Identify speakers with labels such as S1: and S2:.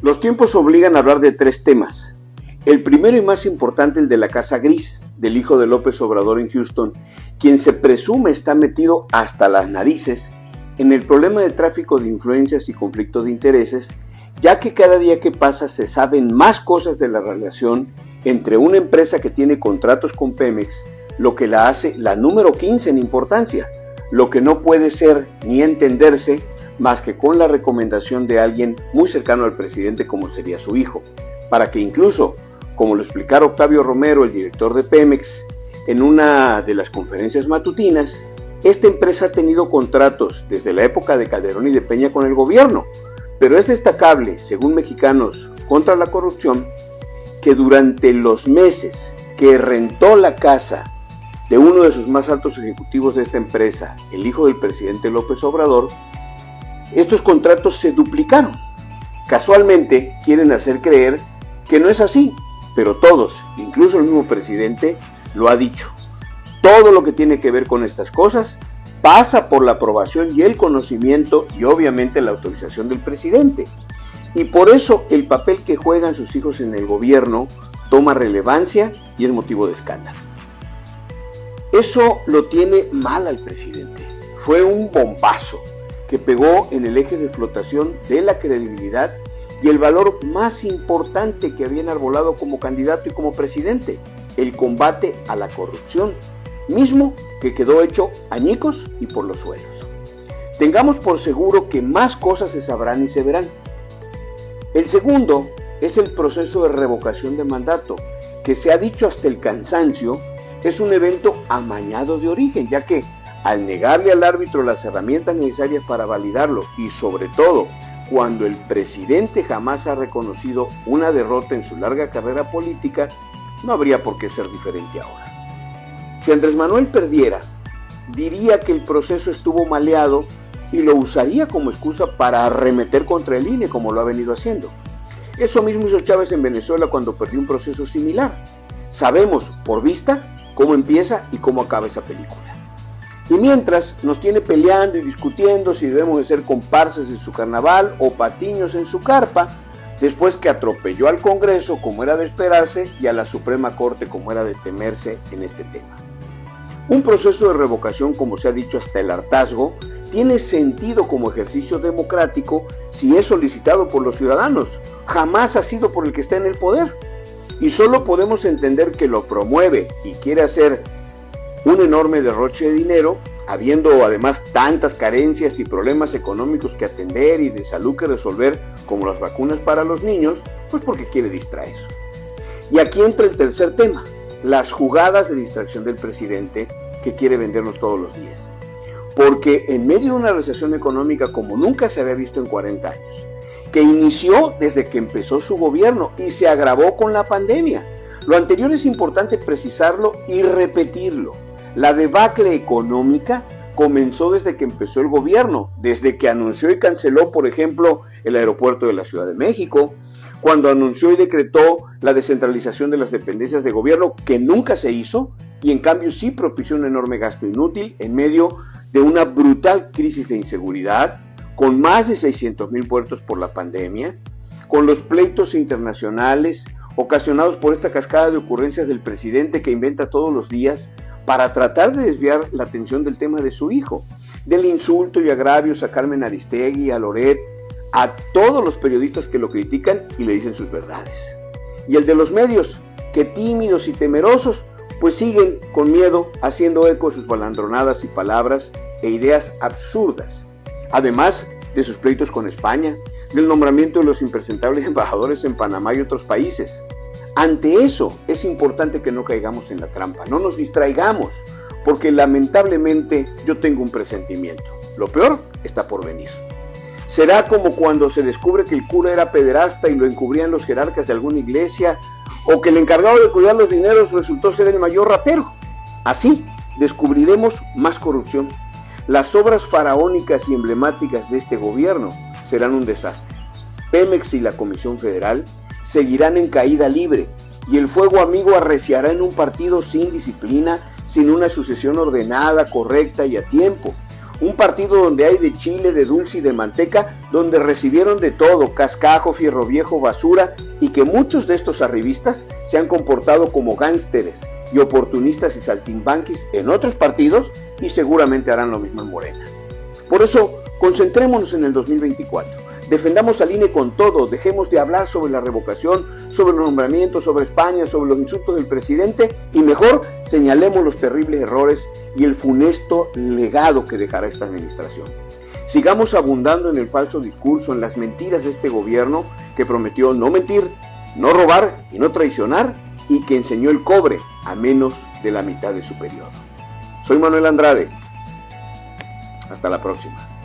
S1: Los tiempos obligan a hablar de tres temas. El primero y más importante, el de la Casa Gris, del hijo de López Obrador en Houston, quien se presume está metido hasta las narices en el problema de tráfico de influencias y conflictos de intereses, ya que cada día que pasa se saben más cosas de la relación entre una empresa que tiene contratos con Pemex, lo que la hace la número 15 en importancia, lo que no puede ser ni entenderse más que con la recomendación de alguien muy cercano al presidente como sería su hijo, para que incluso, como lo explicara Octavio Romero, el director de Pemex, en una de las conferencias matutinas, esta empresa ha tenido contratos desde la época de Calderón y de Peña con el gobierno, pero es destacable, según Mexicanos contra la Corrupción, que durante los meses que rentó la casa de uno de sus más altos ejecutivos de esta empresa, el hijo del presidente López Obrador, estos contratos se duplicaron. Casualmente quieren hacer creer que no es así, pero todos, incluso el mismo presidente, lo ha dicho. Todo lo que tiene que ver con estas cosas pasa por la aprobación y el conocimiento y obviamente la autorización del presidente. Y por eso el papel que juegan sus hijos en el gobierno toma relevancia y es motivo de escándalo. Eso lo tiene mal al presidente. Fue un bombazo que pegó en el eje de flotación de la credibilidad y el valor más importante que había enarbolado como candidato y como presidente, el combate a la corrupción, mismo que quedó hecho añicos y por los suelos. Tengamos por seguro que más cosas se sabrán y se verán. El segundo es el proceso de revocación de mandato, que se ha dicho hasta el cansancio, es un evento amañado de origen, ya que al negarle al árbitro las herramientas necesarias para validarlo y sobre todo cuando el presidente jamás ha reconocido una derrota en su larga carrera política, no habría por qué ser diferente ahora. Si Andrés Manuel perdiera, diría que el proceso estuvo maleado y lo usaría como excusa para arremeter contra el INE como lo ha venido haciendo. Eso mismo hizo Chávez en Venezuela cuando perdió un proceso similar. Sabemos por vista cómo empieza y cómo acaba esa película. Y mientras nos tiene peleando y discutiendo si debemos de ser comparsas en su carnaval o patiños en su carpa, después que atropelló al Congreso como era de esperarse y a la Suprema Corte como era de temerse en este tema. Un proceso de revocación, como se ha dicho hasta el hartazgo, tiene sentido como ejercicio democrático si es solicitado por los ciudadanos, jamás ha sido por el que está en el poder. Y solo podemos entender que lo promueve y quiere hacer un enorme derroche de dinero, habiendo además tantas carencias y problemas económicos que atender y de salud que resolver, como las vacunas para los niños, pues porque quiere distraer. Y aquí entra el tercer tema, las jugadas de distracción del presidente que quiere vendernos todos los días. Porque en medio de una recesión económica como nunca se había visto en 40 años, que inició desde que empezó su gobierno y se agravó con la pandemia. Lo anterior es importante precisarlo y repetirlo. La debacle económica comenzó desde que empezó el gobierno, desde que anunció y canceló, por ejemplo, el aeropuerto de la Ciudad de México, cuando anunció y decretó la descentralización de las dependencias de gobierno, que nunca se hizo, y en cambio sí propició un enorme gasto inútil en medio de una brutal crisis de inseguridad, con más de 600,000 muertos por la pandemia, con los pleitos internacionales ocasionados por esta cascada de ocurrencias del presidente que inventa todos los días para tratar de desviar la atención del tema de su hijo, del insulto y agravios a Carmen Aristegui, a Loret, a todos los periodistas que lo critican y le dicen sus verdades. Y el de los medios, que tímidos y temerosos, pues siguen con miedo haciendo eco de sus balandronadas y palabras e ideas absurdas. Además de sus pleitos con España, del nombramiento de los impresentables embajadores en Panamá y otros países. Ante eso es importante que no caigamos en la trampa, no nos distraigamos, porque lamentablemente yo tengo un presentimiento. Lo peor está por venir. Será como cuando se descubre que el cura era pederasta y lo encubrían los jerarcas de alguna iglesia, o que el encargado de cuidar los dineros resultó ser el mayor ratero. Así descubriremos más corrupción. Las obras faraónicas y emblemáticas de este gobierno serán un desastre. Pemex y la Comisión Federal seguirán en caída libre y el fuego amigo arreciará en un partido sin disciplina, sin una sucesión ordenada, correcta y a tiempo. Un partido donde hay de chile, de dulce y de manteca, donde recibieron de todo, cascajo, fierro viejo, basura, y que muchos de estos arribistas se han comportado como gánsteres y oportunistas y saltimbanquis en otros partidos y seguramente harán lo mismo en Morena. Por eso, concentrémonos en el 2024. Defendamos al INE con todo, dejemos de hablar sobre la revocación, sobre los nombramientos, sobre España, sobre los insultos del presidente y mejor señalemos los terribles errores y el funesto legado que dejará esta administración. Sigamos abundando en el falso discurso, en las mentiras de este gobierno que prometió no mentir, no robar y no traicionar y que enseñó el cobre a menos de la mitad de su periodo. Soy Manuel Andrade. Hasta la próxima.